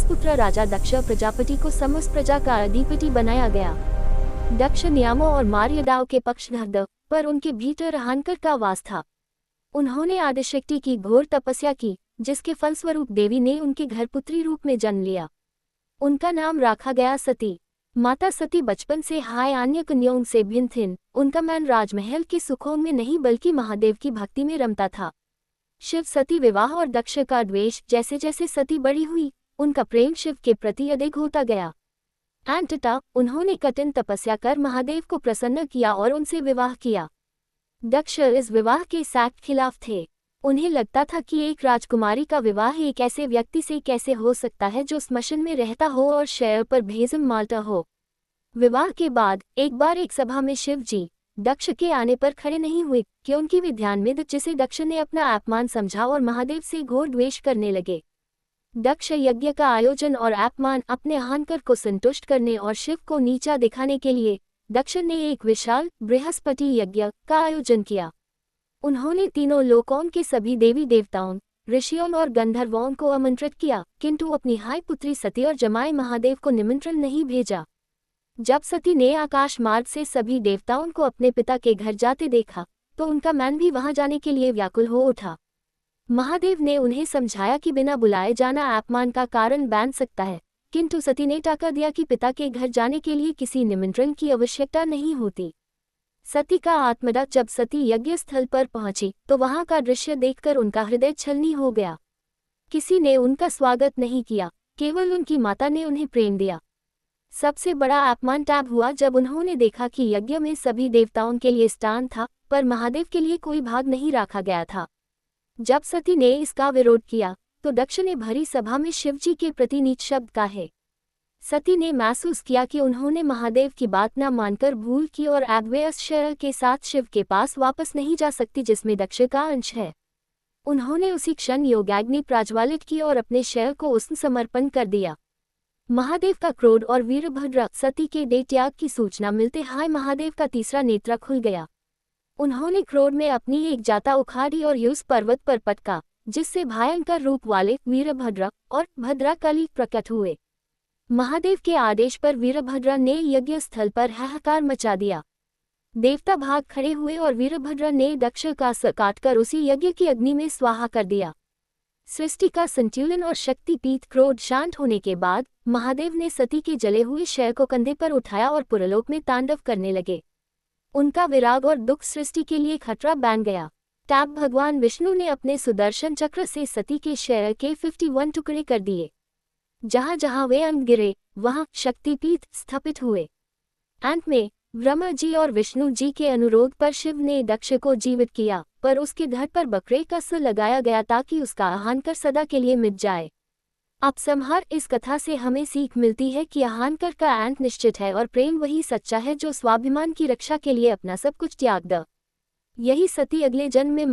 पुत्र राजा दक्ष प्रजापति को समस्त प्रजा का अधिपति बनाया गया। दक्ष नियमों और मर्यादाओं के पक्षधर, पर उनके भीतर अहंकार का वास था। उन्होंने आदिशक्ति की घोर तपस्या की, जिसके फलस्वरूप देवी ने उनके घर पुत्री रूप में जन्म लिया। उनका नाम रखा गया सती। माता सती बचपन से अन्य कन्याओं से भिन्न थीं। उनका मन राजमहल के सुखों में नहीं बल्कि महादेव की भक्ति में रमता था। शिव सती विवाह और दक्ष का द्वेष। जैसे जैसे सती बड़ी हुई, उनका प्रेम शिव के प्रति अधिक होता गया। अंततः उन्होंने कठिन तपस्या कर महादेव को प्रसन्न किया और उनसे विवाह किया। दक्ष इस विवाह के सख्त खिलाफ थे। उन्हें लगता था कि एक राजकुमारी का विवाह एक ऐसे व्यक्ति से कैसे हो सकता है जो श्मशान में रहता हो और शैल पर भस्म मालता हो। विवाह के बाद एक बार एक सभा में शिव जी दक्ष के आने पर खड़े नहीं हुए, क्योंकि वे ध्यान में जिसे दक्ष ने अपना अपमान समझा और महादेव से घोर द्वेष करने लगे। दक्ष यज्ञ का आयोजन और अपमान अपने अहंकार को संतुष्ट करने और शिव को नीचा दिखाने के लिए दक्ष ने एक विशाल बृहस्पति यज्ञ का आयोजन किया। उन्होंने तीनों लोकों के सभी देवी देवताओं, ऋषियों और गंधर्वों को आमंत्रित किया, किंतु अपनी पुत्री सती और जमाई महादेव को निमंत्रण नहीं भेजा। जब सती ने आकाश मार्ग से सभी देवताओं को अपने पिता के घर जाते देखा, तो उनका मन भी वहां जाने के लिए व्याकुल हो उठा। महादेव ने उन्हें समझाया कि बिना बुलाए जाना अपमान का कारण बन सकता है, किंतु सती ने टाका दिया कि पिता के घर जाने के लिए किसी निमंत्रण की आवश्यकता नहीं होती। सती का आत्मदाह। जब सती यज्ञ स्थल पर पहुंची तो वहां का दृश्य देखकर उनका हृदय छलनी हो गया। किसी ने उनका स्वागत नहीं किया, केवल उनकी माता ने उन्हें प्रेम दिया। सबसे बड़ा अपमान तब हुआ जब उन्होंने देखा कि यज्ञ में सभी देवताओं के लिए स्थान था, पर महादेव के लिए कोई भाग नहीं रखा गया था। जब सती ने इसका विरोध किया तो दक्ष ने भरी सभा में शिवजी के प्रति नीच शब्द कहे। सती ने महसूस किया कि उन्होंने महादेव की बात न मानकर भूल की और अब वे उस शैल के साथ शिव के पास वापस नहीं जा सकती जिसमें दक्ष का अंश है। उन्होंने उसी क्षण योगाग्नि प्रज्वलित की और अपने शैल को उसमें समर्पण कर दिया। महादेव का क्रोध और वीरभद्र सती के देह त्याग की सूचना मिलते महादेव का तीसरा नेत्र खुल गया। उन्होंने क्रोध में अपनी एक जाता उखाड़ी और उस पर्वत पर पटका, जिससे भयंकर रूप वाले वीरभद्र और भद्रकाली प्रकट हुए। महादेव के आदेश पर वीरभद्र ने यज्ञ स्थल पर हाहाकार मचा दिया। देवता भाग खड़े हुए और वीरभद्र ने दक्ष का सर काटकर उसी यज्ञ की अग्नि में स्वाहा कर दिया। सृष्टि का संतुलन और शक्तिपीठ क्रोध शांत होने के बाद महादेव ने सती के जले हुए शैल को कंधे पर उठाया और पुरलोक में तांडव करने लगे। उनका विराग और दुख सृष्टि के लिए खतरा बन गया। तब भगवान विष्णु ने अपने सुदर्शन चक्र से सती के शैल के 51 टुकड़े कर दिए। जहां जहां वे अंग गिरे, वहां शक्तिपीठ स्थापित हुए। अंत में ब्रह्मा जी और विष्णु जी के अनुरोध पर शिव ने दक्ष को जीवित किया, पर उसके धड़ पर बकरे का सिर लगाया गया ताकि उसका अहंकार सदा के लिए मिट जाए। उपसंहार। इस कथा से हमें सीख मिलती है कि अहंकार का अंत निश्चित है और प्रेम वही सच्चा है जो स्वाभिमान की रक्षा के लिए अपना सब कुछ त्याग दे। यही सती अगले जन्म में